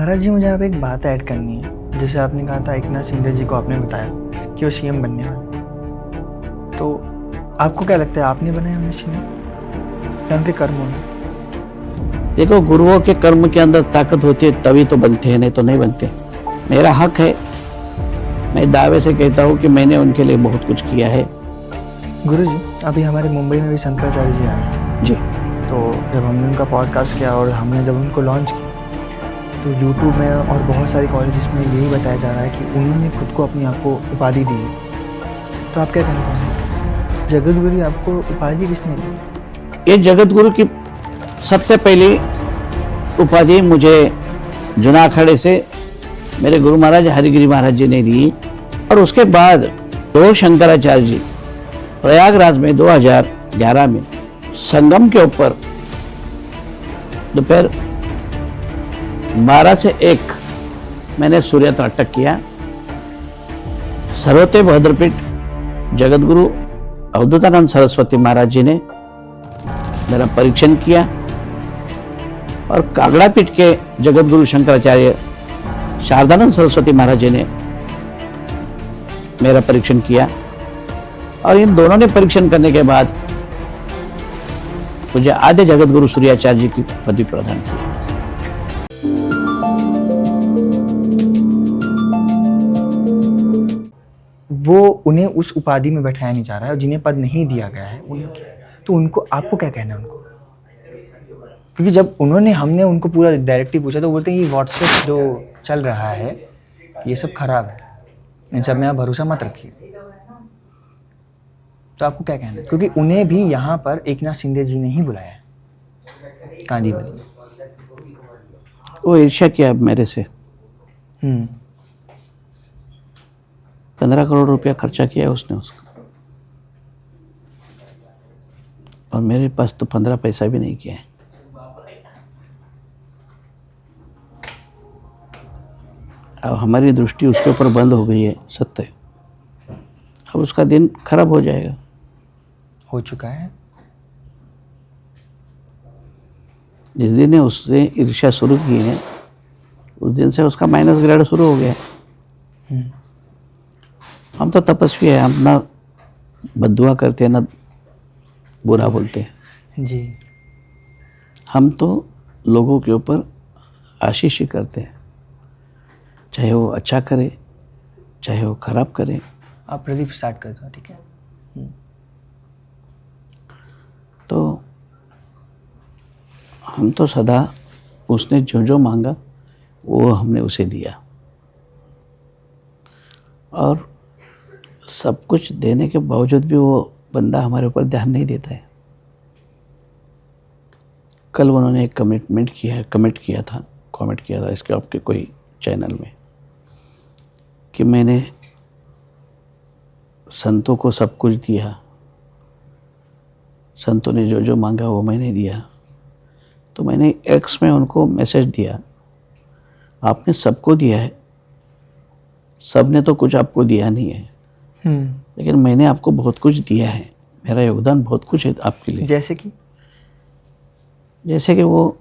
महाराज जी, मुझे आप एक बात ऐड करनी है। जैसे आपने कहा था एकनाथ शिंदे जी को आपने बताया कि वो सीएम बनने वाले, तो आपको क्या लगता है, आपने बनाया उन्हें सीएम या उनके कर्मों ने? देखो, गुरुओं के कर्म के अंदर ताकत होती है तभी तो बनते हैं, नहीं तो नहीं बनते। मेरा हक है, मैं दावे से कहता हूँ कि मैंने उनके लिए बहुत कुछ किया है। गुरु जी, अभी हमारे मुंबई में भी शंकराचार्य जी आए हैं। जी। तो जब हमने उनका पॉडकास्ट किया और हमने जब उनको लॉन्च किया, तो यूट्यूब में और बहुत सारे कॉलेजेस में यही बताया जा रहा है कि उन्होंने खुद को अपने आप को उपाधि दी है। तो आप क्या कहना चाहेंगे, जगत गुरु आपको उपाधि किसने दी? ये जगत गुरु की सबसे पहली उपाधि मुझे जुनाखड़े से मेरे गुरु महाराज हरिगिरी महाराज जी ने दी, और उसके बाद दो शंकराचार्य जी प्रयागराज में 2011 में संगम के ऊपर दोपहर 12 से 1 मैंने सूर्य त्राटक किया। सर्वोत्तम भद्रपीठ जगत गुरु अवधूतानंद सरस्वती महाराज जी ने मेरा परीक्षण किया, और कागड़ा पीठ के जगत गुरु शंकराचार्य शारदानंद सरस्वती महाराज जी ने मेरा परीक्षण किया, और इन दोनों ने परीक्षण करने के बाद मुझे आद्य जगत गुरु सूर्याचार्य जी की पदवी प्रदान की। वो उन्हें उस उपाधि में बैठाया नहीं जा रहा है, जिन्हें पद नहीं दिया गया है उन्हें, तो उनको आपको क्या कहना है उनको? क्योंकि जब हमने उनको पूरा डायरेक्टली पूछा तो बोलते हैं ये व्हाट्सएप जो चल रहा है ये सब खराब है, इन सब में आप भरोसा मत रखिए। तो आपको क्या कहना है? क्योंकि उन्हें भी यहाँ पर एकनाथ शिंदे जी ने ही बुलाया है कांदीवली। वो ईर्ष्या किया मेरे से। 15 करोड़ रुपया खर्चा किया उसने उसको, और मेरे पास तो 15 पैसा भी नहीं किया है। अब हमारी दृष्टि उसके ऊपर बंद हो गई है, सत्य है। अब उसका दिन खराब हो जाएगा। हो चुका है। जिस दिन ने उसने ईर्ष्या शुरू की है उस दिन से उसका माइनस ग्रेड शुरू हो गया। हम तो तपस्वी है, हम ना बद्दुआ करते हैं ना बुरा बोलते हैं जी। हम तो लोगों के ऊपर आशीष ही करते हैं, चाहे वो अच्छा करे चाहे वो खराब करे। आप प्रदीप स्टार्ट कर दो, ठीक है? तो हम तो सदा उसने जो जो मांगा वो हमने उसे दिया, और सब कुछ देने के बावजूद भी वो बंदा हमारे ऊपर ध्यान नहीं देता है। कल उन्होंने एक कमेंट किया था इसके आपके कोई चैनल में कि मैंने संतों को सब कुछ दिया, संतों ने जो जो मांगा वो मैंने दिया। तो मैंने एक्स में उनको मैसेज दिया, आपने सबको दिया है, सब ने तो कुछ आपको दिया नहीं है, लेकिन मैंने आपको बहुत कुछ दिया है, मेरा योगदान बहुत कुछ है आपके लिए। जैसे कि वो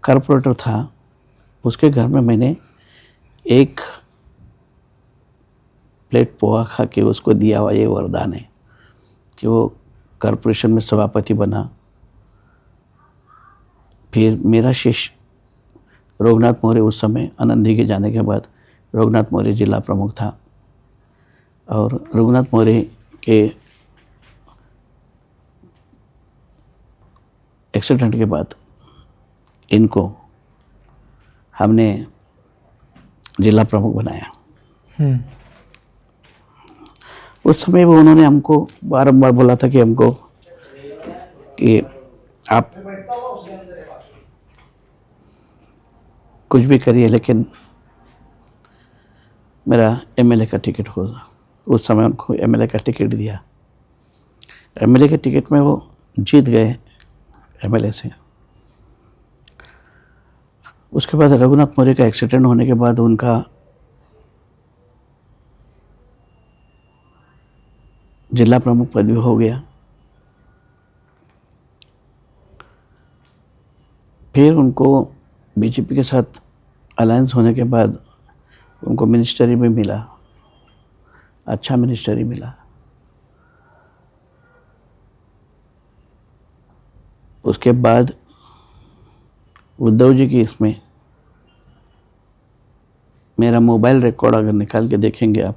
कारपोरेटर था, उसके घर में मैंने एक प्लेट पोहा खा के उसको दिया हुआ ये वरदान है कि वो कॉरपोरेशन में सभापति बना। फिर मेरा शिष्य रघुनाथ मौर्य, उस समय आनंदी के जाने के बाद रघुनाथ मौर्य जिला प्रमुख था, और रघुनाथ मौर्य के एक्सीडेंट के बाद इनको हमने जिला प्रमुख बनाया। उस समय वो उन्होंने हमको बारंबार बोला था कि हमको कि आप कुछ भी करिए लेकिन मेरा एमएलए का टिकट होगा। उस समय उनको एमएलए का टिकट दिया। एमएलए के टिकट में वो जीत गए एमएलए से। उसके बाद रघुनाथ मौर्य का एक्सीडेंट होने के बाद उनका जिला प्रमुख पद भी हो गया। फिर उनको बीजेपी के साथ अलायंस होने के बाद उनको मिनिस्टरी भी मिला, अच्छा मिनिस्टरी मिला। उसके बाद उद्धव जी की इसमें मेरा मोबाइल रिकॉर्ड अगर निकाल के देखेंगे आप,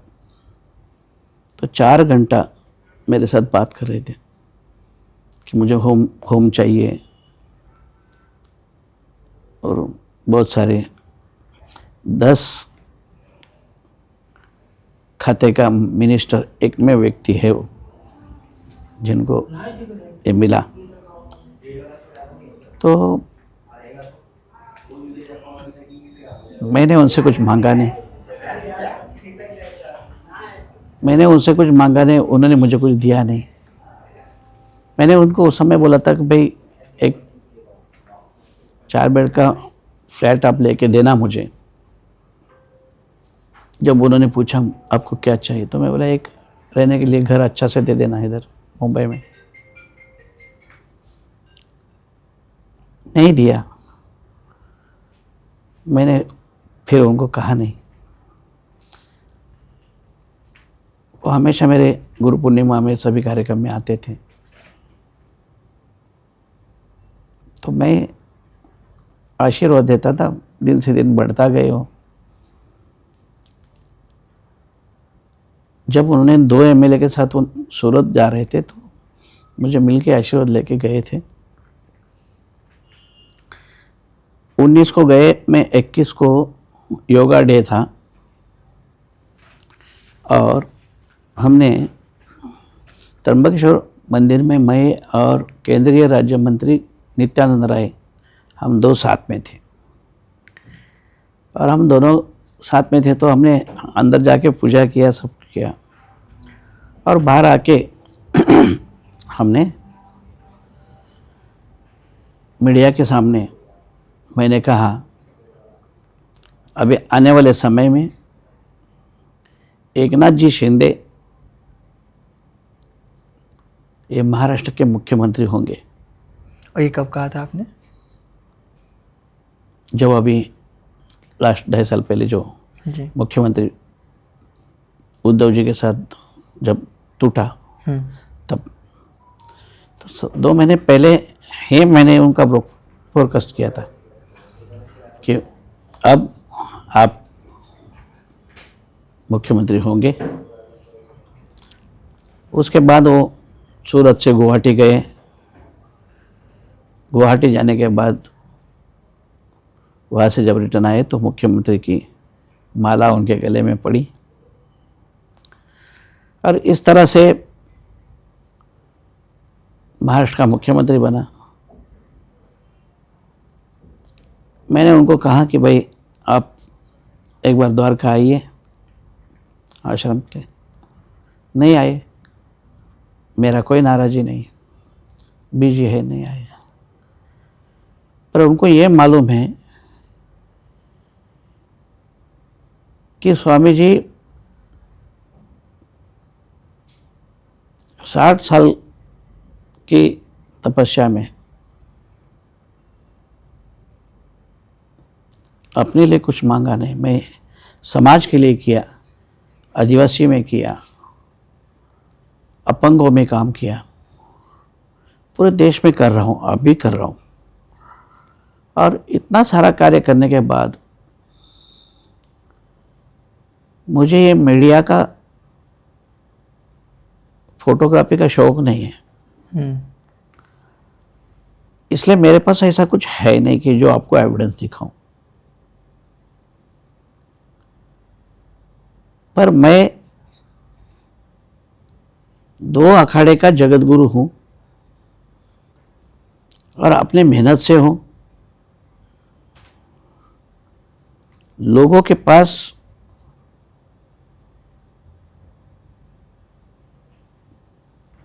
तो 4 घंटा मेरे साथ बात कर रहे थे कि मुझे होम चाहिए, और बहुत सारे 10 खाते का मिनिस्टर एक में व्यक्ति है वो, जिनको ये मिला। तो मैंने उनसे कुछ मांगा नहीं, उन्होंने मुझे कुछ दिया नहीं। मैंने उनको उस समय बोला था कि भाई एक 4 बेड का फ्लैट आप लेके देना मुझे। जब उन्होंने पूछा आपको क्या चाहिए, तो मैं बोला एक रहने के लिए घर अच्छा से दे देना इधर मुंबई में। नहीं दिया। मैंने फिर उनको कहा नहीं। वो हमेशा मेरे गुरु पूर्णिमा में सभी कार्यक्रम में आते थे, तो मैं आशीर्वाद देता था। दिन से दिन बढ़ता गए हो। जब उन्होंने 2 एमएलए के साथ वो सूरत जा रहे थे, तो मुझे मिलके आशीर्वाद लेके गए थे। 19 को गए, मैं 21 को योगा डे था, और हमने त्र्यंबकेश्वर मंदिर में मैं और केंद्रीय राज्य मंत्री नित्यानंद राय, हम 2 साथ में थे। और हम दोनों साथ में थे, तो हमने अंदर जाके पूजा किया, सब किया, और बाहर आके हमने मीडिया के सामने मैंने कहा अभी आने वाले समय में एकनाथ जी शिंदे ये महाराष्ट्र के मुख्यमंत्री होंगे। और ये कब कहा था आपने? जब अभी लास्ट 2.5 साल पहले जो जी। मुख्यमंत्री उद्धव जी के साथ जब टूटा, तब तो 2 महीने पहले ही मैंने उनका फोरकास्ट किया था कि अब आप मुख्यमंत्री होंगे। उसके बाद वो सूरत से गुवाहाटी गए। गुवाहाटी जाने के बाद वहाँ से जब रिटर्न आए, तो मुख्यमंत्री की माला उनके गले में पड़ी, और इस तरह से महाराष्ट्र का मुख्यमंत्री बना। मैंने उनको कहा कि भाई आप एक बार द्वारका आइए आश्रम के लिए। नहीं आए। मेरा कोई नाराज़ी नहीं, बिजी है, नहीं आए। पर उनको ये मालूम है कि स्वामी जी 60 साल की तपस्या में अपने लिए कुछ मांगा नहीं। मैं समाज के लिए किया, आदिवासी में किया, अपंगों में काम किया, पूरे देश में कर रहा हूँ, अब भी कर रहा हूँ। और इतना सारा कार्य करने के बाद मुझे ये मीडिया का, फोटोग्राफी का शौक नहीं है। इसलिए मेरे पास ऐसा कुछ है नहीं कि जो आपको एविडेंस दिखाऊं। पर मैं 2 अखाड़े का जगत गुरु हूं, और अपने मेहनत से हूं। लोगों के पास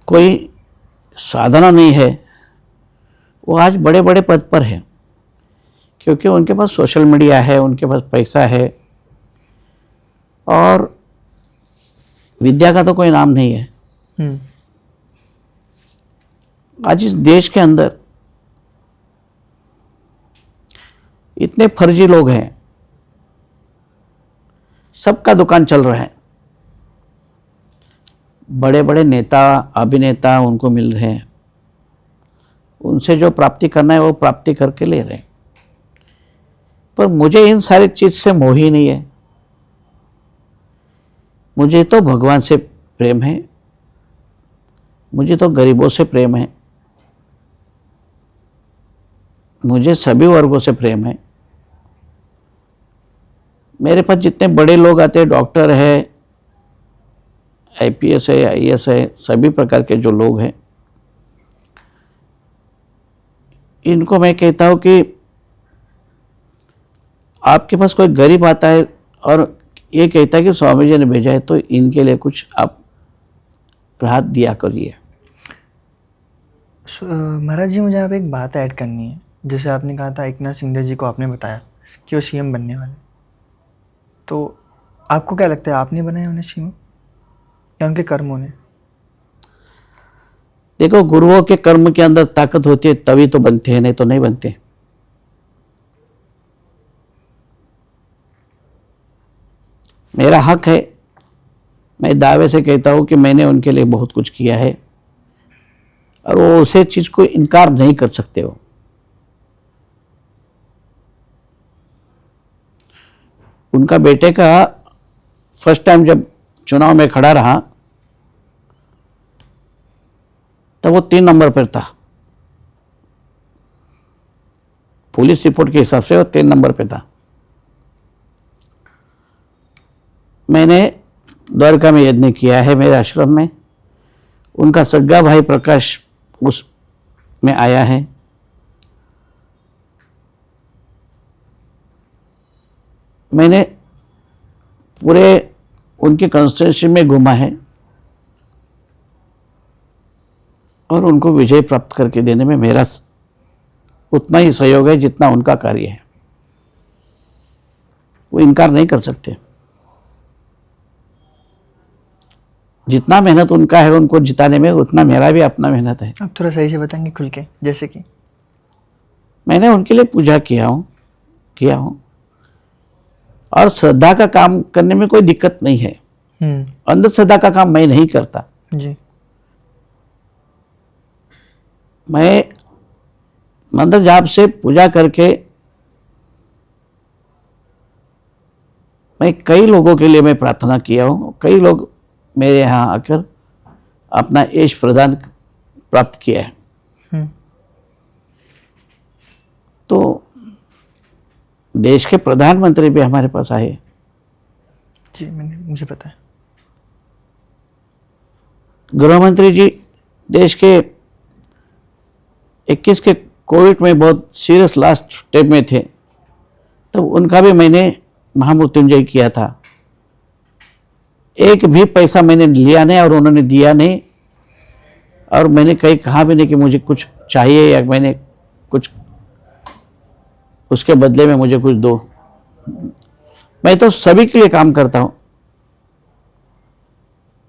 कोई साधना नहीं है, वो आज बड़े बड़े पद पर है, क्योंकि उनके पास सोशल मीडिया है, उनके पास पैसा है, और विद्या का तो कोई नाम नहीं है। आज इस देश के अंदर इतने फर्जी लोग हैं सबका दुकान चल रहा है। बड़े बड़े नेता अभिनेता उनको मिल रहे हैं, उनसे जो प्राप्ति करना है वो प्राप्ति करके ले रहे हैं। पर मुझे इन सारी चीज से मोह ही नहीं है। मुझे तो भगवान से प्रेम है, मुझे तो गरीबों से प्रेम है, मुझे सभी वर्गों से प्रेम है। मेरे पास जितने बड़े लोग आते हैं, डॉक्टर है, आईपीएस है, आईएएस है, सभी प्रकार के जो लोग हैं, इनको मैं कहता हूँ कि आपके पास कोई गरीब आता है और ये कहता है कि स्वामी जी ने भेजा है, तो इनके लिए कुछ आप राहत दिया करिए। महाराज जी, मुझे आप एक बात ऐड करनी है। जैसे आपने कहा था एकनाथ शिंदे जी को आपने बताया कि वो सीएम बनने वाले, तो आपको क्या लगता है, आपने बनाया उन्हें सीएम या उनके कर्मों ने? देखो, गुरुओं के कर्म के अंदर ताकत होती है तभी तो बनते हैं, नहीं तो नहीं बनते। मेरा हक है, मैं दावे से कहता हूं कि मैंने उनके लिए बहुत कुछ किया है और वो उसे चीज को इनकार नहीं कर सकते हो। उनका बेटे का फर्स्ट टाइम जब चुनाव में खड़ा रहा तब वो 3 नंबर पर था। पुलिस रिपोर्ट के हिसाब से वो 3 नंबर पे था। मैंने द्वारका में यज्ञ किया है मेरे आश्रम में। उनका सग्गा भाई प्रकाश उस में आया है। मैंने पूरे उनके कंस्टिट्यूंसी में घूमा है और उनको विजय प्राप्त करके देने में मेरा उतना ही सहयोग है जितना उनका कार्य है। वो इनकार नहीं कर सकते। जितना मेहनत उनका है उनको जिताने में, उतना मेरा भी अपना मेहनत है। आप थोड़ा सही से बताएंगे खुल के? जैसे कि मैंने उनके लिए पूजा किया हूँ और श्रद्धा का काम करने में कोई दिक्कत नहीं है। अंधश्रद्धा का काम मैं नहीं करता जी। मैं मंत्र जाप से पूजा करके मैं कई लोगों के लिए मैं प्रार्थना किया हूँ। कई लोग मेरे यहाँ आकर अपना यश प्रदान प्राप्त किया है। तो देश के प्रधानमंत्री भी हमारे पास आए। जी, मुझे पता है। गृह मंत्री जी देश के 21 के कोविड में बहुत सीरियस लास्ट स्टेप में थे, तब उनका भी मैंने महामृत्युंजय किया था। एक भी पैसा मैंने लिया नहीं और उन्होंने दिया नहीं, और मैंने कहीं कहा भी नहीं कि मुझे कुछ चाहिए या मैंने कुछ उसके बदले में मुझे कुछ दो। मैं तो सभी के लिए काम करता हूँ।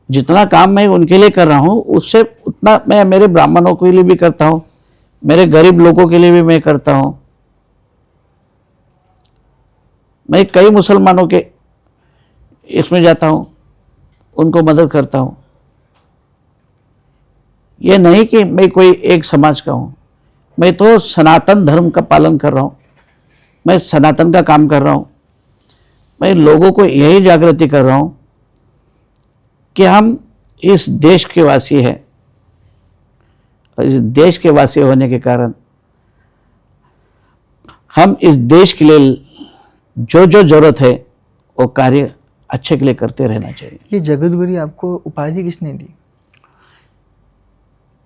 जितना काम मैं उनके लिए कर रहा हूँ उससे उतना मैं मेरे ब्राह्मणों के लिए भी करता हूँ, मेरे गरीब लोगों के लिए भी मैं करता हूँ। मैं कई मुसलमानों के इसमें जाता हूँ, उनको मदद करता हूँ। ये नहीं कि मैं कोई एक समाज का हूँ, मैं तो सनातन धर्म का पालन कर रहा हूँ। मैं सनातन का काम कर रहा हूँ। मैं लोगों को यही जागृति कर रहा हूँ कि हम इस देश के वासी हैं। इस देश के वासी होने के कारण हम इस देश के लिए जो जो जरूरत है वो कार्य अच्छे के लिए करते रहना चाहिए। ये जगत गुरु आपको उपाधि किसने दी?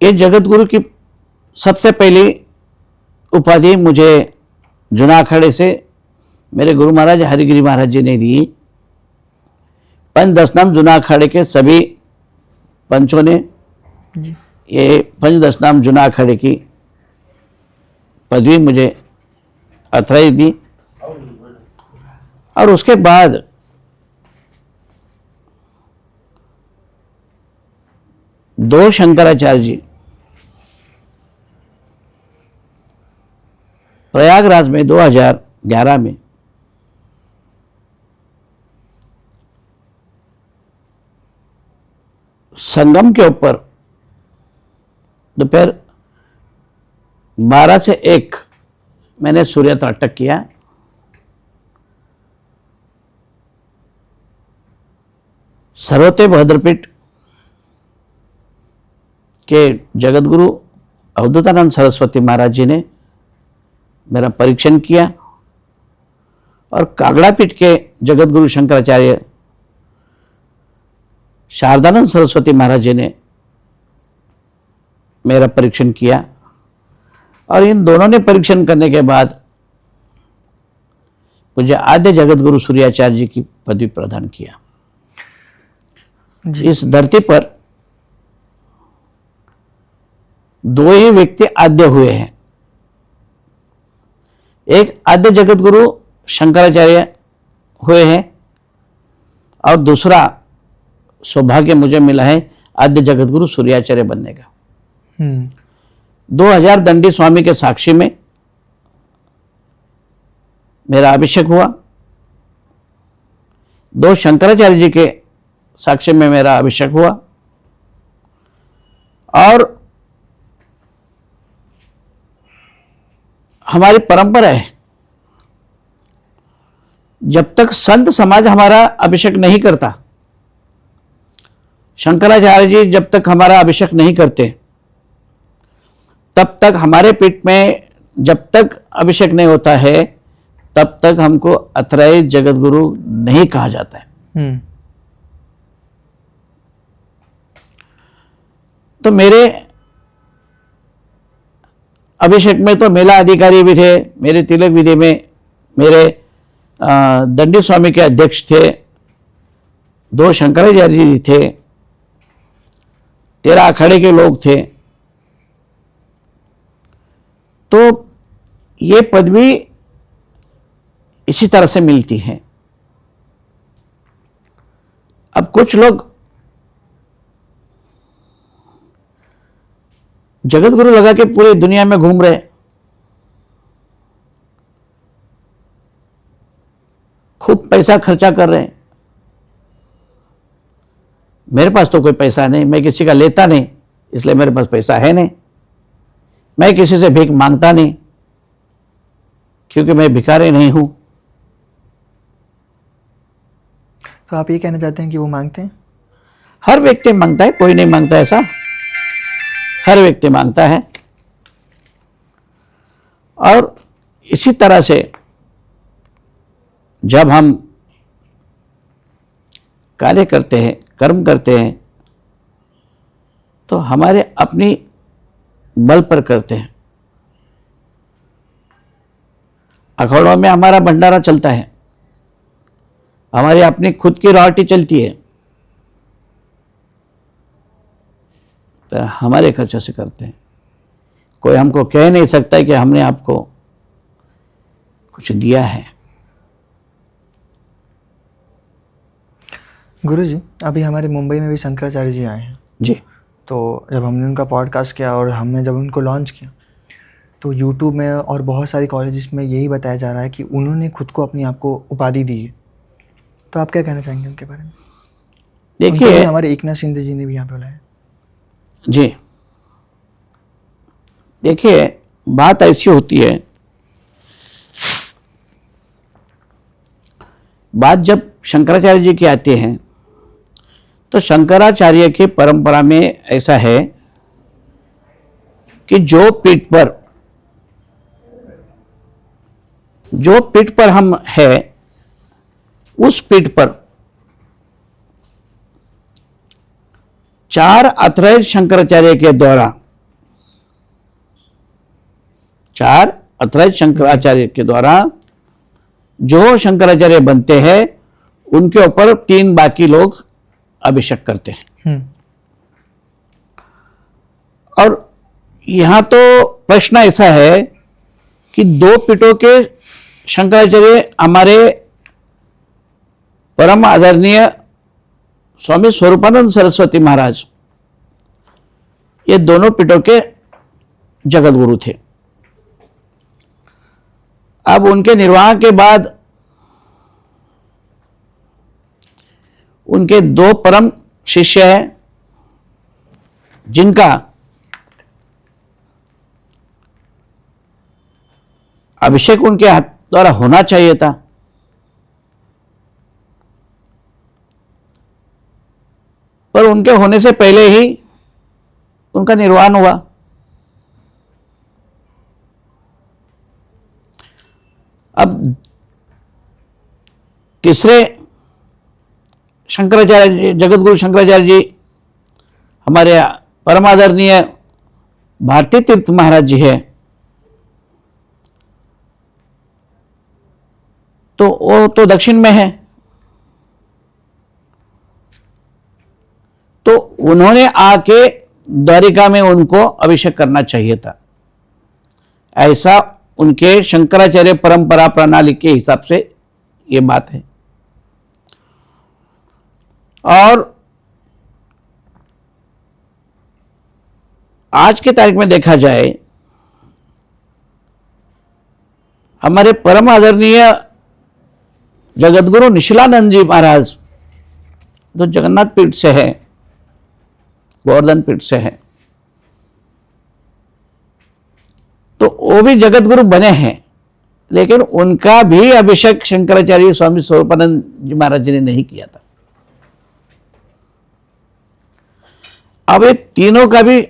ये जगत गुरु की सबसे पहली उपाधि मुझे जूनाखाड़े से मेरे गुरु महाराज हरिगिरी महाराज जी ने दी। पंच दशनाम जूनाखाड़े के सभी पंचों ने जी। ये पंच दशनाम जूनाखाड़े की पदवी मुझे अथराइज दी। और उसके बाद दो शंकराचार्य जी प्रयागराज में 2011 में संगम के ऊपर दोपहर 12 से 1 मैंने सूर्य त्राटक किया। सर्वोत्तम भद्रपीठ के जगत गुरु अवधूतानंद सरस्वती महाराज जी ने मेरा परीक्षण किया और कागड़ा पीठ के जगत गुरु शंकराचार्य शारदानंद सरस्वती महाराज जी ने मेरा परीक्षण किया और इन दोनों ने परीक्षण करने के बाद मुझे आद्य जगत गुरु सूर्याचार्य जी की पदवी प्रदान किया। इस धरती पर दो ही व्यक्ति आद्य हुए हैं, एक आद्य जगत गुरु शंकराचार्य हुए हैं और दूसरा सौभाग्य मुझे मिला है आद्य जगत गुरु सूर्याचार्य बनने का। 2000 दंडी स्वामी के साक्षी में मेरा अभिषेक हुआ, 2 शंकराचार्य जी के साक्षी में मेरा अभिषेक हुआ और हमारी परंपरा है जब तक संत समाज हमारा अभिषेक नहीं करता, शंकराचार्य जी जब तक हमारा अभिषेक नहीं करते, तब तक हमारे पीठ में जब तक अभिषेक नहीं होता है तब तक हमको अथराइज जगत गुरु नहीं कहा जाता है। तो मेरे अभिषेक में तो मेला अधिकारी भी थे, मेरे तिलक विधि में मेरे दंडी स्वामी के अध्यक्ष थे, 2 शंकराचार्य जी थे, 13 अखाड़े के लोग थे। तो ये पदवी इसी तरह से मिलती है। अब कुछ लोग जगत गुरु लगा के पूरी दुनिया में घूम रहे, खूब पैसा खर्चा कर रहे हैं। मेरे पास तो कोई पैसा नहीं, मैं किसी का लेता नहीं, इसलिए मेरे पास पैसा है नहीं। मैं किसी से भीख मांगता नहीं क्योंकि मैं भिखारी नहीं हूं। तो आप ये कहना चाहते हैं कि वो मांगते हैं? हर व्यक्ति मांगता है, कोई नहीं मांगता ऐसा, हर व्यक्ति मांगता है। और इसी तरह से जब हम कार्य करते हैं, कर्म करते हैं, तो हमारे अपनी बल पर करते हैं। अखाड़ों में हमारा भंडारा चलता है, हमारी अपनी खुद की रॉयल्टी चलती है, तो हमारे खर्चे से करते हैं। कोई हमको कह नहीं सकता कि हमने आपको कुछ दिया है। गुरुजी, अभी हमारे मुंबई में भी शंकराचार्य जी आए हैं जी। तो जब हमने उनका पॉडकास्ट किया और हमने जब उनको लॉन्च किया तो यूट्यूब में और बहुत सारी कॉलेजेस में यही बताया जा रहा है कि उन्होंने खुद को अपनी आपको उपाधि दी है। तो आप क्या कहना चाहेंगे उनके बारे में? देखिए, हमारे एकनाथ शिंदे जी ने भी यहाँ पे बुलाया जी। देखिए, बात ऐसी होती है, बात जब शंकराचार्य जी की आती है तो शंकराचार्य की परंपरा में ऐसा है कि जो पीठ पर हम है उस पीठ पर 4 अथराइज शंकराचार्य के द्वारा, 4 अथराइज शंकराचार्य के द्वारा जो शंकराचार्य बनते हैं उनके ऊपर 3 बाकी लोग अभिषेक करते हैं। और यहां तो प्रश्न ऐसा है कि 2 पीठों के शंकराचार्य हमारे परम आदरणीय स्वामी स्वरूपानंद सरस्वती महाराज, ये दोनों पीठों के जगत गुरु थे। अब उनके निर्वाह के बाद उनके 2 परम शिष्य हैं, जिनका अभिषेक उनके हाथ द्वारा होना चाहिए था, पर उनके होने से पहले ही उनका निर्वाण हुआ। अब तीसरे शंकराचार्य जी, जगत गुरु शंकराचार्य जी, हमारे परम आदरणीय भारती तीर्थ महाराज जी है, तो वो तो दक्षिण में है। तो उन्होंने आके द्वारिका में उनको अभिषेक करना चाहिए था, ऐसा उनके शंकराचार्य परंपरा प्रणाली के हिसाब से ये बात है। और आज की तारीख में देखा जाए, हमारे परम आदरणीय जगतगुरु निशिलानंद जी महाराज जो जगन्नाथ पीठ से है, गोवर्धन पीठ से है, तो वो भी जगत गुरु बने हैं, लेकिन उनका भी अभिषेक शंकराचार्य स्वामी स्वरूपानंद जी महाराज जी ने नहीं किया था। अब ये तीनों का भी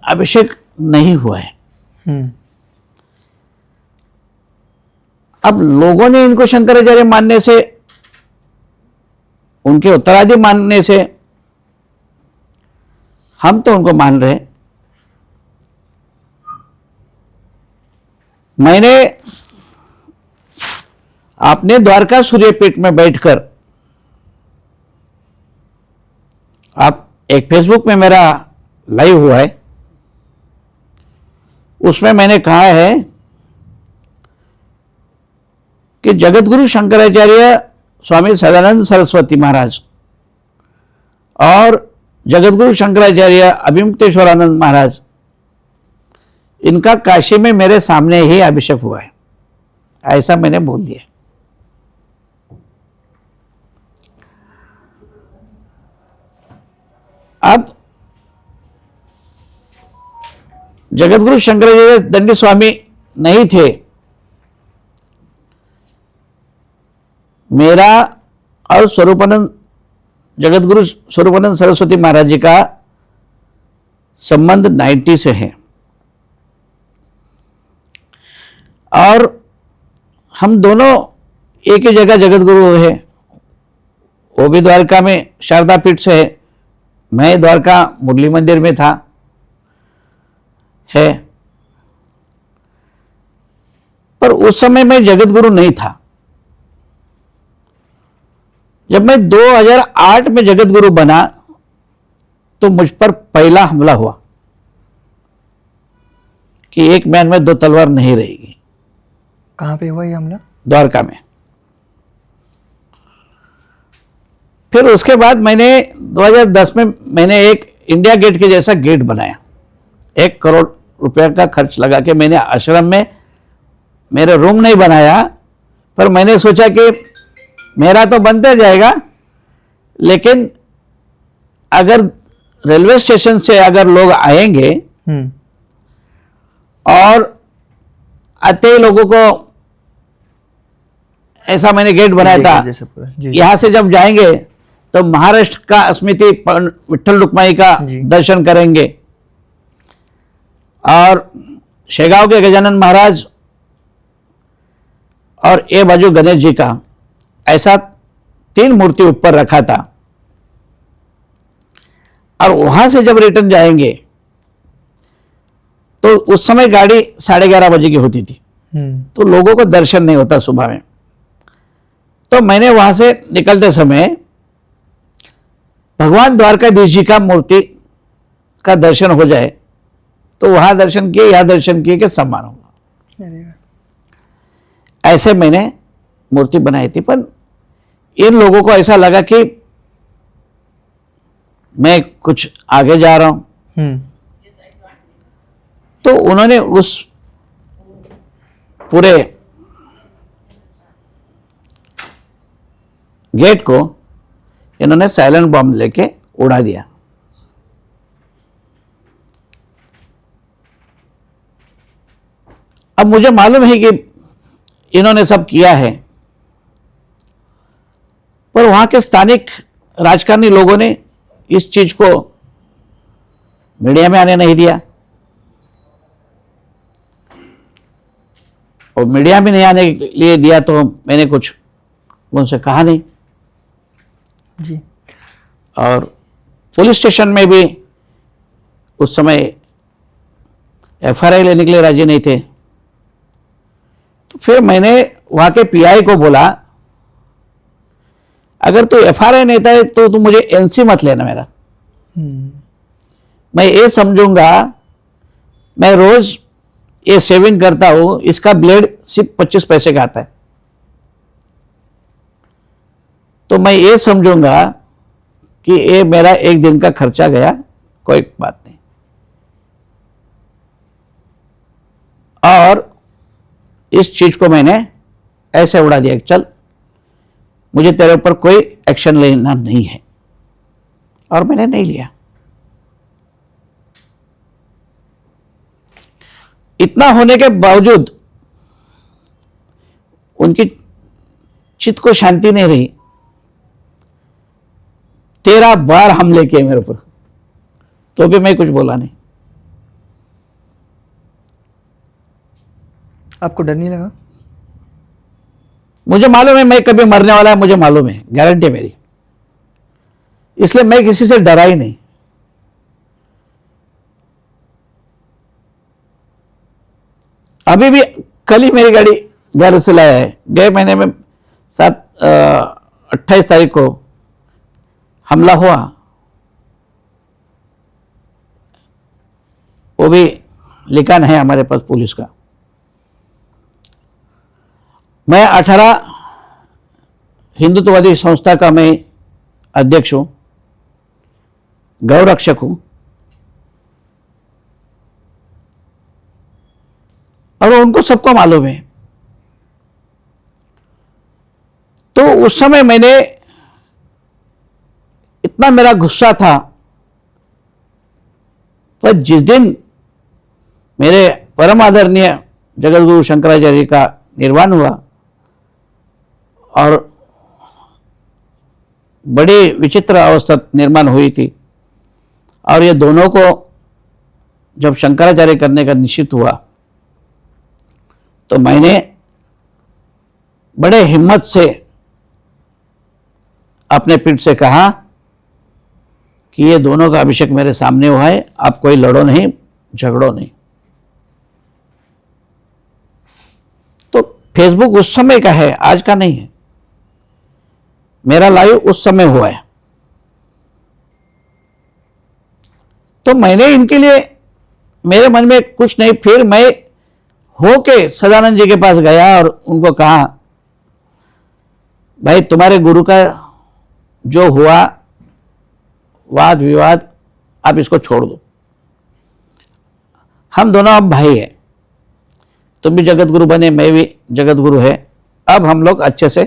अभिषेक नहीं हुआ है। अब लोगों ने इनको शंकराचार्य मानने से, उनके उत्तराधि मानने से, हम तो उनको मान रहे। मैंने अपने द्वारका सूर्यपीठ में बैठकर, आप एक फेसबुक में मेरा लाइव हुआ है, उसमें मैंने कहा है कि जगतगुरु शंकराचार्य स्वामी सदानंद सरस्वती महाराज और जगतगुरु शंकराचार्य अभिमुक्तेश्वरानंद महाराज, इनका काशी में मेरे सामने ही अभिषेक हुआ है, ऐसा मैंने बोल दिया। अब जगतगुरु शंकराचार्य दंडी स्वामी नहीं थे, मेरा और स्वरूपानंद, जगतगुरु स्वरूपानंद सरस्वती महाराज जी का संबंध 90 से है, और हम दोनों एक ही जगह जगतगुरु है। वो भी द्वारका में शारदा पीठ से है, मैं द्वारका मुरली मंदिर में था है, पर उस समय मैं जगतगुरु नहीं था। जब मैं 2008 में जगतगुरु बना तो मुझ पर पहला हमला हुआ कि एक मैन में दो तलवार नहीं रहेगी। कहां पे हुआ ये हमला? द्वारका में। फिर उसके बाद मैंने 2010 में मैंने एक इंडिया गेट के जैसा गेट बनाया, 1 करोड़ रुपए का खर्च लगा के मैंने आश्रम में, मेरे रूम नहीं बनाया, पर मैंने सोचा कि मेरा तो बनते जाएगा, लेकिन अगर रेलवे स्टेशन से अगर लोग आएंगे और आते ही लोगों को, ऐसा मैंने गेट बनाया था, यहां से जब जाएंगे तो महाराष्ट्र का स्मृति विठ्ठल रुक्माई का दर्शन करेंगे, और शेगांव के गजानन महाराज और ए बाजू गणेश जी का, ऐसा 3 मूर्ति ऊपर रखा था। और वहां से जब रिटर्न जाएंगे तो उस समय गाड़ी 11:30 बजे की होती थी, तो लोगों को दर्शन नहीं होता सुबह में। तो मैंने वहां से निकलते समय भगवान द्वारकाधीश जी का मूर्ति का दर्शन हो जाए, तो वहां दर्शन किए, यहां दर्शन किए कि सम्मान होगा, ऐसे मैंने मूर्ति बनाई थी। पर इन लोगों को ऐसा लगा कि मैं कुछ आगे जा रहा हूं, तो उन्होंने उस पूरे गेट को इन्होंने साइलेंट बॉम्ब लेके उड़ा दिया। अब मुझे मालूम है कि इन्होंने सब किया है, पर वहां के स्थानिक राजकारणी लोगों ने इस चीज को मीडिया में आने नहीं दिया, और मीडिया में नहीं आने के लिए दिया तो मैंने कुछ उनसे कहा नहीं। जी। और पुलिस स्टेशन में भी उस समय एफआईआर लेने के लिए राजी नहीं थे। तो फिर मैंने वहां के पीआई को बोला, अगर तू एफआईआर लेता है तो तू मुझे एनसी मत लेना मेरा। मैं ये समझूंगा, मैं रोज ये सेविंग करता हूं, इसका ब्लेड सिर्फ 25 पैसे का आता है, तो मैं ये समझूंगा कि ये मेरा एक दिन का खर्चा गया, कोई बात नहीं। और इस चीज को मैंने ऐसे उड़ा दिया कि चल, मुझे तेरे ऊपर कोई एक्शन लेना नहीं है, और मैंने नहीं लिया। इतना होने के बावजूद उनकी चित्त को शांति नहीं रही। 13 बार हमले किए मेरे ऊपर, तो भी मैं कुछ बोला नहीं। आपको डर नहीं लगा? मुझे मालूम है मैं कभी मरने वाला है, मुझे मालूम है, गारंटी है मेरी, इसलिए मैं किसी से डरा ही नहीं। अभी भी कल ही मेरी गाड़ी घर से लाया है, गए महीने में 28 तारीख को हमला हुआ, वो भी लिखा है हमारे पास पुलिस का। मैं 18 हिंदुत्ववादी संस्था का मैं अध्यक्ष हूं, गौरक्षक हूं, और उनको सबको मालूम है। तो उस समय मैंने, इतना मेरा गुस्सा था, पर जिस दिन मेरे परम आदरणीय जगत गुरु शंकराचार्य का निर्वाण हुआ और बड़ी विचित्र अवस्था निर्माण हुई थी, और ये दोनों को जब शंकराचार्य करने का निश्चित हुआ, तो मैंने बड़े हिम्मत से अपने पीठ से कहा कि ये दोनों का अभिषेक मेरे सामने हुआ है, आप कोई लड़ो नहीं, झगड़ो नहीं। तो फेसबुक उस समय का है, आज का नहीं है। मेरा लाइव उस समय हुआ है। तो मैंने इनके लिए, मेरे मन में कुछ नहीं, फिर मैं होके सदानंद जी के पास गया और उनको कहा, भाई तुम्हारे गुरु का जो हुआ वाद विवाद, आप इसको छोड़ दो, हम दोनों अब भाई हैं, तुम भी जगत गुरु बने, मैं भी जगत गुरु है, अब हम लोग अच्छे से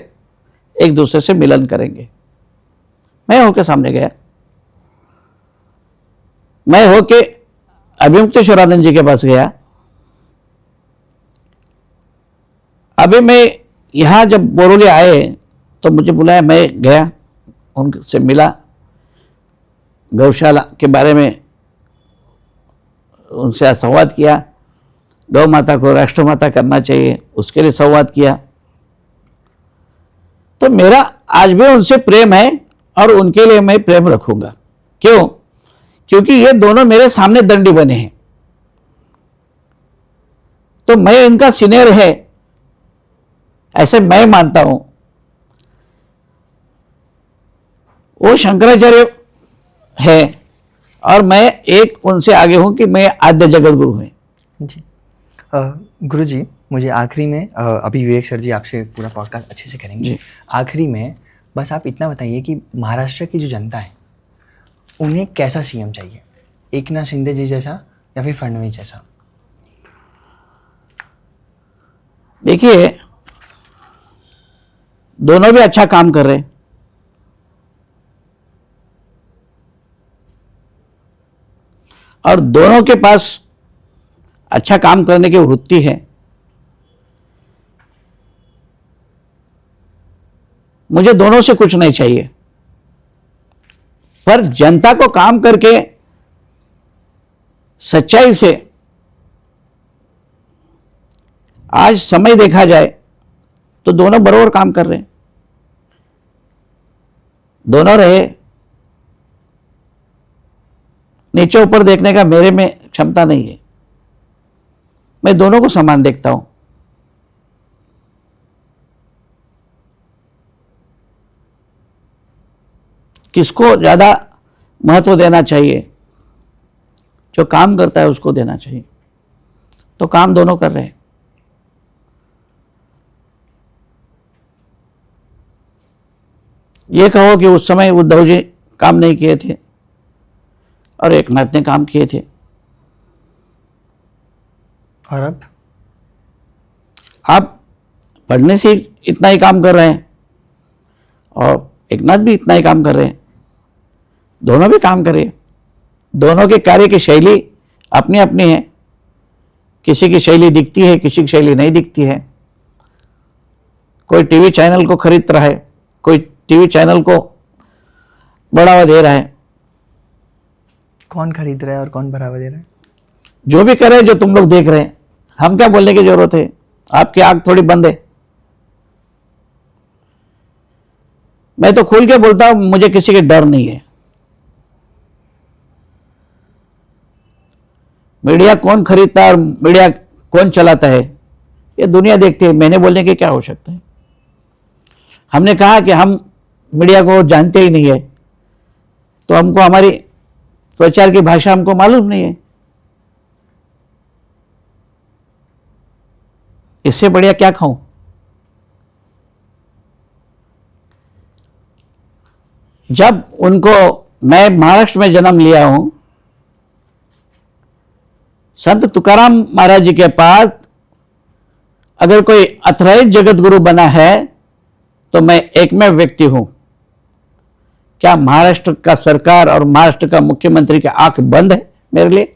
एक दूसरे से मिलन करेंगे। मैं होके सामने गया, मैं होके अभिमुक्तेश्वरानंद जी के पास गया। अभी मैं यहां जब बोरोली आए तो मुझे बुलाया, मैं गया, उनसे मिला, गौशाला के बारे में उनसे संवाद किया, गौ माता को राष्ट्रमाता करना चाहिए उसके लिए संवाद किया। तो मेरा आज भी उनसे प्रेम है और उनके लिए मैं प्रेम रखूंगा। क्यों? क्योंकि ये दोनों मेरे सामने दंडी बने हैं, तो मैं इनका सीनियर है ऐसे मैं मानता हूं। वो शंकराचार्य है और मैं एक उनसे आगे हूं कि मैं आद्य जगत गुरु हूं। जी। गुरु जी, मुझे आखिरी में, अभी विवेक सर जी आपसे पूरा पॉडकास्ट अच्छे से करेंगे, आखिरी में बस आप इतना बताइए कि महाराष्ट्र की जो जनता है उन्हें कैसा सीएम चाहिए, एकनाथ शिंदे जी जैसा या फिर फडणवीस जैसा? देखिए, दोनों भी अच्छा काम कर रहे हैं, और दोनों के पास अच्छा काम करने की वृत्ति है। मुझे दोनों से कुछ नहीं चाहिए, पर जनता को काम करके सच्चाई से, आज समय देखा जाए तो दोनों बराबर काम कर रहे हैं। दोनों रहे, नीचे ऊपर देखने का मेरे में क्षमता नहीं है, मैं दोनों को समान देखता हूं। किसको ज्यादा महत्व देना चाहिए? जो काम करता है उसको देना चाहिए। तो काम दोनों कर रहे हैं। ये कहो कि उस समय उद्धव जी काम नहीं किए थे और एकनाथ ने काम किए थे, और अब आप फडणवीस ही इतना ही काम कर रहे हैं और एकनाथ भी इतना ही काम कर रहे हैं। दोनों भी काम करें। दोनों के कार्य की शैली अपनी अपनी है। किसी की शैली दिखती है, किसी की शैली नहीं दिखती है। कोई टीवी चैनल को खरीद रहा है, कोई टीवी चैनल को बढ़ावा दे रहा है। कौन खरीद रहा है और कौन बढ़ावा दे रहा है? जो भी करे, जो तुम लोग देख रहे हैं, हम क्या बोलने की जरूरत है? आपकी आंख थोड़ी बंद है। मैं तो खुल के बोलता हूं, मुझे किसी के डर नहीं है। मीडिया कौन खरीदता है और मीडिया कौन चलाता है, ये दुनिया देखती है। मैंने बोलने की क्या आवश्यकता है? हमने कहा कि हम मीडिया को जानते ही नहीं है, तो हमको हमारी प्रचार की भाषा हमको मालूम नहीं है। इससे बढ़िया क्या खाऊं? जब उनको, मैं महाराष्ट्र में जन्म लिया हूं, संत तुकाराम महाराज जी के पास अगर कोई अथराइज जगत गुरु बना है तो मैं एकमेव व्यक्ति हूं। क्या महाराष्ट्र का सरकार और महाराष्ट्र का मुख्यमंत्री की आंख बंद है मेरे लिए?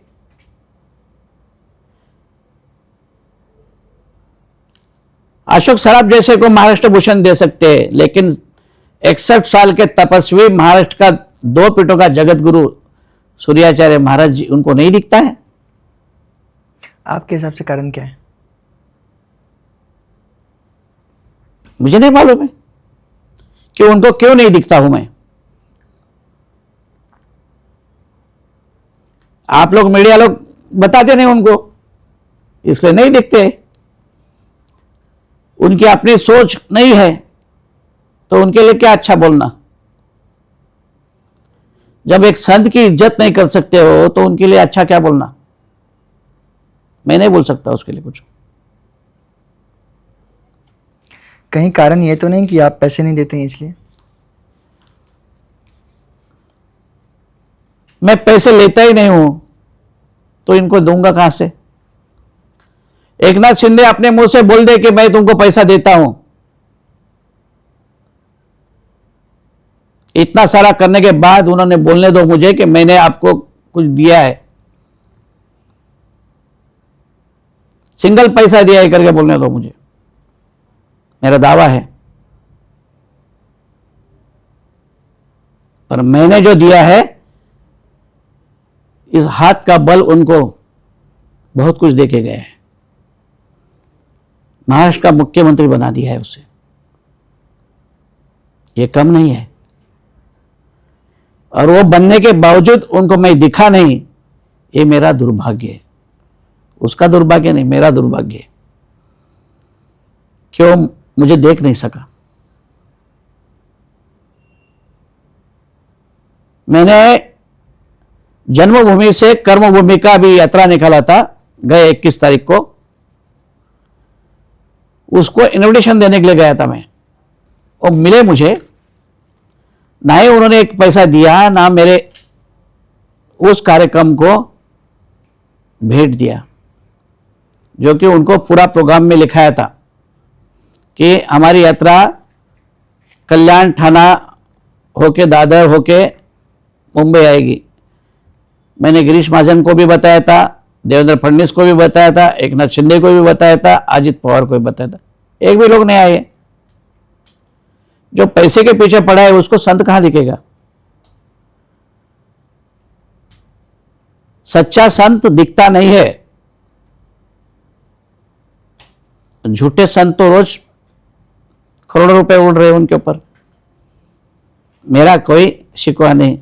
अशोक सराफ जैसे को महाराष्ट्र भूषण दे सकते हैं, लेकिन 61 साल के तपस्वी महाराष्ट्र का 2 पीठों का जगत गुरु सूर्याचार्य महाराज जी, उनको नहीं दिखता है? आपके हिसाब से कारण क्या है? मुझे नहीं मालूम है कि उनको क्यों नहीं दिखता हूं मैं। आप लोग, मीडिया लोग बताते नहीं उनको, इसलिए नहीं दिखते। उनकी अपनी सोच नहीं है तो उनके लिए क्या अच्छा बोलना। जब एक संत की इज्जत नहीं कर सकते हो तो उनके लिए अच्छा क्या बोलना? मैं नहीं बोल सकता उसके लिए कुछ। कहीं कारण ये तो नहीं कि आप पैसे नहीं देते हैं इसलिए? मैं पैसे लेता ही नहीं हूं तो इनको दूंगा कहां से? एकनाथ शिंदे अपने मुंह से बोल दे कि मैं तुमको पैसा देता हूं, इतना सारा करने के बाद उन्होंने बोलने दो मुझे कि मैंने आपको कुछ दिया है, सिंगल पैसा दिया है करके बोलने दो मुझे। मेरा दावा है, पर मैंने जो दिया है, इस हाथ का बल उनको बहुत कुछ देके गए हैं। महाराष्ट्र का मुख्यमंत्री बना दिया है उसे, ये कम नहीं है। और वो बनने के बावजूद उनको मैं दिखा नहीं, ये मेरा दुर्भाग्य है। उसका दुर्भाग्य नहीं, मेरा दुर्भाग्य है। क्यों मुझे देख नहीं सका? मैंने जन्मभूमि से कर्मभूमि का भी यात्रा निकाला था गए 21 तारीख को। उसको इनविटेशन देने के लिए गया था मैं, वो मिले मुझे, ना ही उन्होंने एक पैसा दिया, ना मेरे उस कार्यक्रम को भेंट दिया, जो कि उनको पूरा प्रोग्राम में लिखाया था कि हमारी यात्रा कल्याण थाना होके दादर होके मुंबई आएगी। मैंने गिरीश महाजन को भी बताया था, देवेंद्र फडणवीस को भी बताया था, एकनाथ शिंदे को भी बताया था, अजित पवार को भी बताया था। एक भी लोग नहीं आए। जो पैसे के पीछे पड़ा है उसको संत कहां दिखेगा? सच्चा संत दिखता नहीं है। झूठे संत तो रोज करोड़ों रुपए उड़ रहे हैं उनके ऊपर। मेरा कोई शिकवा नहीं,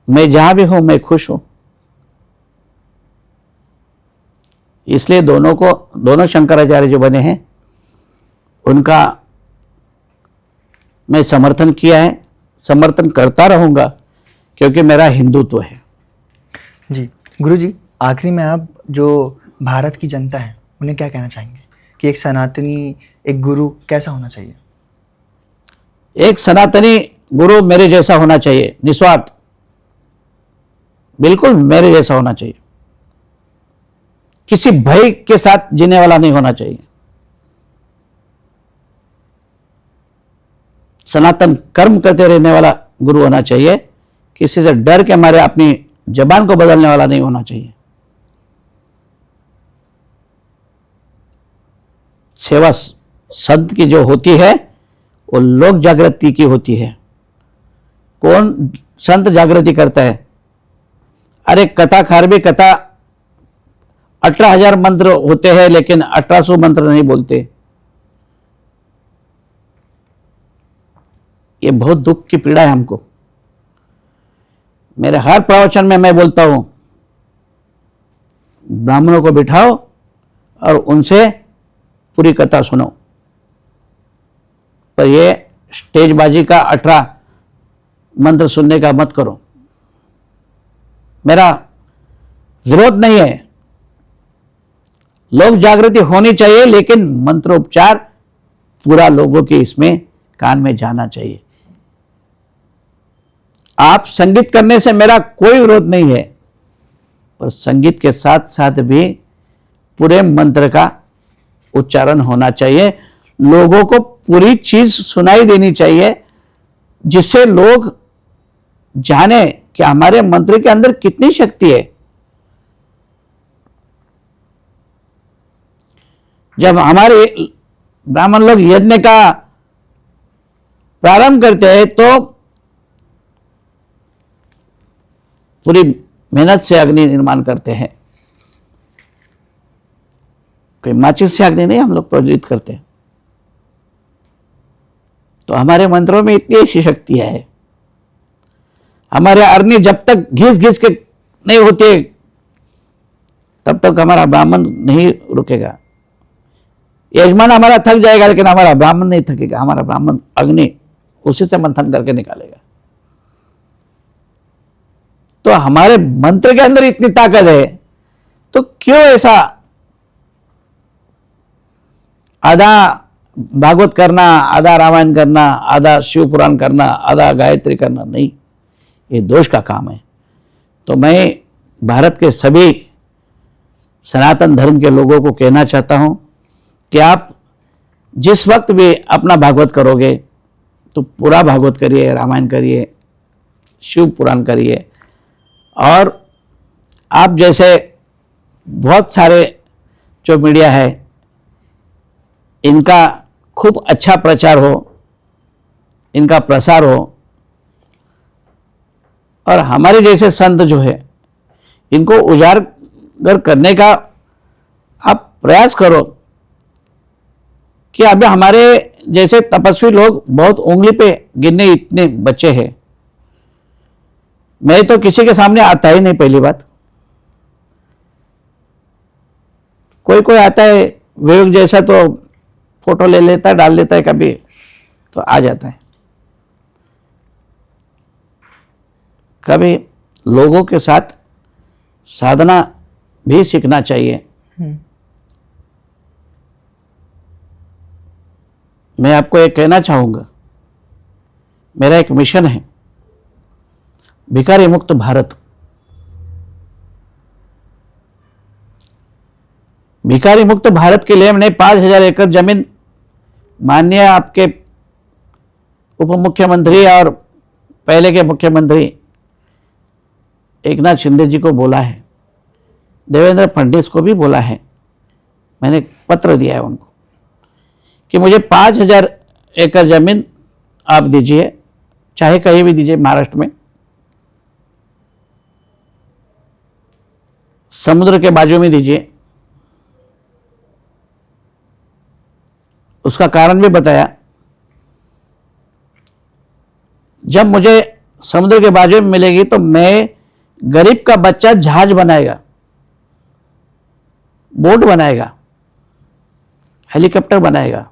मैं जहां भी हूं मैं खुश हूं। इसलिए दोनों शंकराचार्य जो बने हैं उनका मैं समर्थन किया है, समर्थन करता रहूंगा, क्योंकि मेरा हिंदुत्व है। जी गुरुजी, आखिरी में आप जो भारत की जनता है उन्हें क्या कहना चाहेंगे कि एक सनातनी, एक गुरु कैसा होना चाहिए? एक सनातनी गुरु मेरे जैसा होना चाहिए, निस्वार्थ, बिल्कुल मेरे जैसा होना चाहिए, किसी भय के साथ जीने वाला नहीं होना चाहिए। सनातन कर्म करते रहने वाला गुरु होना चाहिए, किसी से डर के मारे अपनी जबान को बदलने वाला नहीं होना चाहिए। सेवा संत की जो होती है वो लोक जागृति की होती है। कौन संत जागृति करता है? अरे कथाकार भी कथा 18,000 मंत्र होते हैं लेकिन 1800 मंत्र नहीं बोलते। ये बहुत दुख की पीड़ा है हमको। मेरे हर प्रवचन में मैं बोलता हूं, ब्राह्मणों को बिठाओ और उनसे पूरी कथा सुनो, पर ये स्टेजबाजी का 18 मंत्र सुनने का मत करो। मेरा विरोध नहीं है, लोक जागृति होनी चाहिए, लेकिन मंत्रोपचार पूरा लोगों के इसमें कान में जाना चाहिए। आप संगीत करने से मेरा कोई विरोध नहीं है, पर संगीत के साथ साथ भी पूरे मंत्र का उच्चारण होना चाहिए। लोगों को पूरी चीज सुनाई देनी चाहिए, जिससे लोग जाने कि हमारे मंत्र के अंदर कितनी शक्ति है। जब हमारे ब्राह्मण लोग यज्ञ का प्रारंभ करते हैं तो पूरी मेहनत से अग्नि निर्माण करते हैं, कोई माचिस से अग्नि नहीं हम लोग प्रज्वलित करते। तो हमारे मंत्रों में इतनी ऐसी शक्ति है। हमारे अग्नि जब तक घिस घिस के नहीं होते तब तक हमारा ब्राह्मण नहीं रुकेगा। यजमान हमारा थक जाएगा लेकिन हमारा ब्राह्मण नहीं थकेगा। हमारा ब्राह्मण अग्नि उसी से मंथन करके निकालेगा। तो हमारे मंत्र के अंदर इतनी ताकत है, तो क्यों ऐसा आधा भागवत करना, आधा रामायण करना, आधा शिव पुराण करना, आधा गायत्री करना? नहीं, ये दोष का काम है। तो मैं भारत के सभी सनातन धर्म के लोगों को कहना चाहता हूं कि आप जिस वक्त भी अपना भागवत करोगे तो पूरा भागवत करिए, रामायण करिए, शिव पुराण करिए। और आप जैसे बहुत सारे जो मीडिया है इनका खूब अच्छा प्रचार हो, इनका प्रसार हो, और हमारे जैसे संत जो है इनको उजागर करने का आप प्रयास करो कि अभी हमारे जैसे तपस्वी लोग बहुत उंगली पे गिनने इतने बच्चे हैं। मैं तो किसी के सामने आता ही नहीं। पहली बात, कोई कोई आता है विवेक जैसा तो फोटो ले लेता है, डाल देता है, कभी तो आ जाता है। कभी लोगों के साथ साधना भी सीखना चाहिए। मैं आपको एक कहना चाहूंगा, मेरा एक मिशन है, भिखारी मुक्त भारत। भिखारी मुक्त भारत के लिए मैंने 5,000 एकड़ जमीन माननीय आपके उप मुख्यमंत्री और पहले के मुख्यमंत्री एकनाथ शिंदे जी को बोला है, देवेंद्र फडणवीस को भी बोला है। मैंने पत्र दिया है उनको कि मुझे 5,000 एकड़ जमीन आप दीजिए, चाहे कहीं भी दीजिए महाराष्ट्र में, समुद्र के बाजू में दीजिए। उसका कारण भी बताया, जब मुझे समुद्र के बाजू में मिलेगी तो मैं, गरीब का बच्चा जहाज बनाएगा, बोट बनाएगा, हेलीकॉप्टर बनाएगा,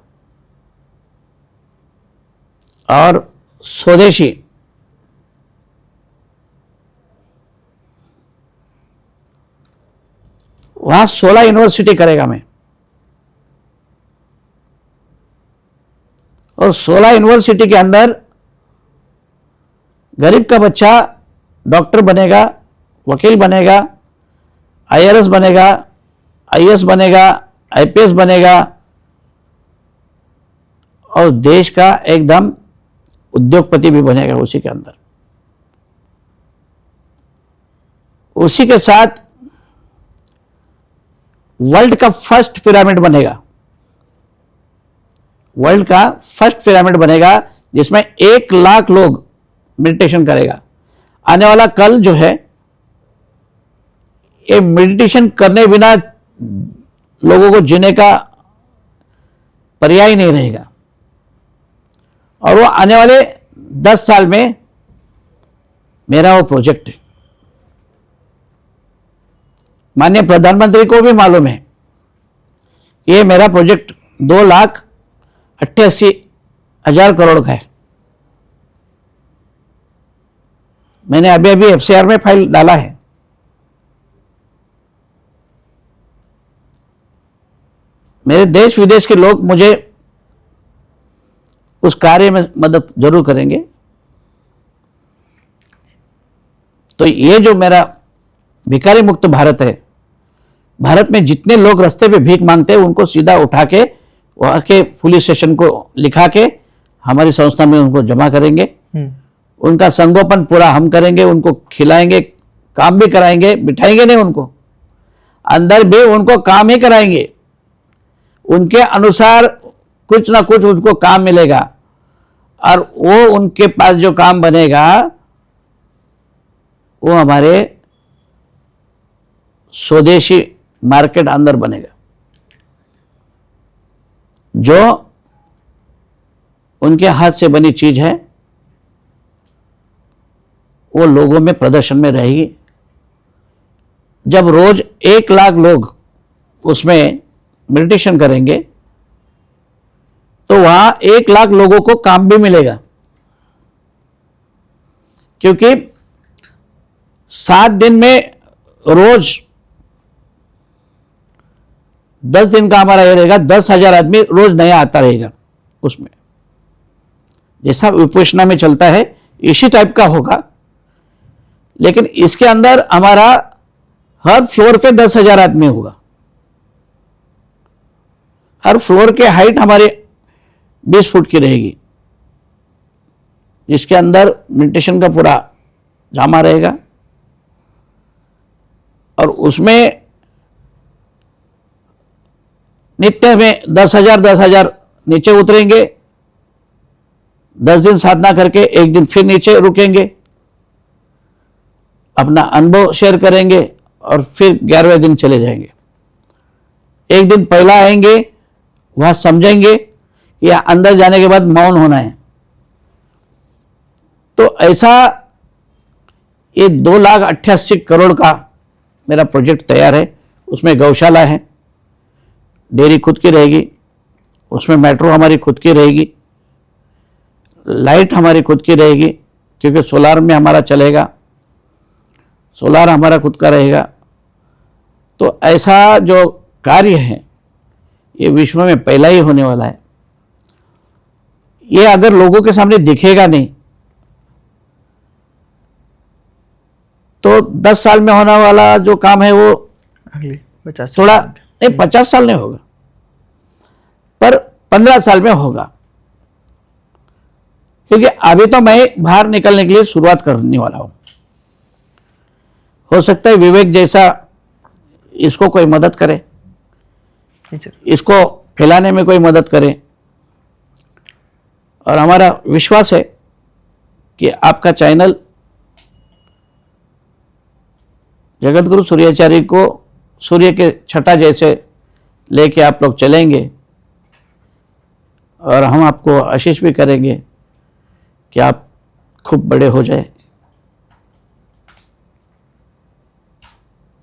और स्वदेशी वहां 16 यूनिवर्सिटी करेगा मैं, और 16 यूनिवर्सिटी के अंदर गरीब का बच्चा डॉक्टर बनेगा, वकील बनेगा, आईआरएस बनेगा, आईएएस बनेगा, आईपीएस बनेगा, और देश का एकदम उद्योगपति भी बनेगा उसी के अंदर। उसी के साथ वर्ल्ड का फर्स्ट पिरामिड बनेगा, वर्ल्ड का फर्स्ट पिरामिड बनेगा, जिसमें 1 लाख लोग मेडिटेशन करेगा। आने वाला कल जो है, ये मेडिटेशन करने बिना लोगों को जीने का पर्याय नहीं रहेगा। और वो आने वाले 10 साल में मेरा वो प्रोजेक्ट है। माननीय प्रधानमंत्री को भी मालूम है, ये मेरा प्रोजेक्ट 2,88,000 करोड़ का है। मैंने अभी अभी एफसीआर में फाइल डाला है। मेरे देश विदेश के लोग मुझे उस कार्य में मदद जरूर करेंगे। तो ये जो मेरा भिखारी मुक्त भारत है, भारत में जितने लोग रास्ते पे भीख मांगते हैं उनको सीधा उठा के वहां के पुलिस स्टेशन को लिखा के हमारी संस्था में उनको जमा करेंगे। उनका संगोपन पूरा हम करेंगे, उनको खिलाएंगे, काम भी कराएंगे, बिठाएंगे नहीं उनको, अंदर भी उनको काम ही कराएंगे। उनके अनुसार कुछ ना कुछ उनको काम मिलेगा, और वो उनके पास जो काम बनेगा वो हमारे स्वदेशी मार्केट अंदर बनेगा। जो उनके हाथ से बनी चीज है वो लोगों में प्रदर्शन में रहेगी। जब रोज 1 लाख लोग उसमें मेडिटेशन करेंगे तो वहां 1 लाख लोगों को काम भी मिलेगा, क्योंकि 7 दिन में रोज 10 दिन का हमारा ये रहेगा, 10,000 आदमी रोज नया आता रहेगा उसमें। जैसा विपश्यना में चलता है इसी टाइप का होगा, लेकिन इसके अंदर हमारा हर फ्लोर पे 10,000 आदमी होगा। हर फ्लोर के हाइट हमारे 20 फुट की रहेगी, जिसके अंदर मेडिटेशन का पूरा जामा रहेगा। और उसमें नित्य में 10,000 नीचे उतरेंगे, 10 दिन साधना करके 1 दिन फिर नीचे रुकेंगे, अपना अनुभव शेयर करेंगे और फिर 11वें दिन चले जाएंगे। 1 दिन पहला आएंगे, वहां समझेंगे कि अंदर जाने के बाद मौन होना है। तो ऐसा ये 2,88,000 करोड़ का मेरा प्रोजेक्ट तैयार है। उसमें गौशाला है, डेयरी खुद की रहेगी, उसमें मेट्रो हमारी खुद की रहेगी, लाइट हमारी खुद की रहेगी, क्योंकि सोलार में हमारा चलेगा, सोलार हमारा खुद का रहेगा। तो ऐसा जो कार्य है ये विश्व में पहला ही होने वाला है। ये अगर लोगों के सामने दिखेगा नहीं तो 10 साल में होने वाला जो काम है वो अगले 50 थोड़ा नहीं, 50 साल नहीं होगा, पर 15 साल में होगा। क्योंकि अभी तो मैं बाहर निकलने के लिए शुरुआत करने वाला हूं। हो सकता है विवेक जैसा इसको कोई मदद करे, इसको फैलाने में कोई मदद करे। और हमारा विश्वास है कि आपका चैनल जगत गुरु सूर्याचार्य को सूर्य के छटा जैसे लेके आप लोग चलेंगे, और हम आपको आशीष भी करेंगे कि आप खूब बड़े हो जाए।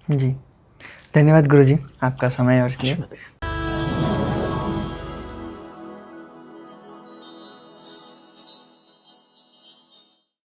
जी, धन्यवाद गुरुजी आपका समय और इसके लिए।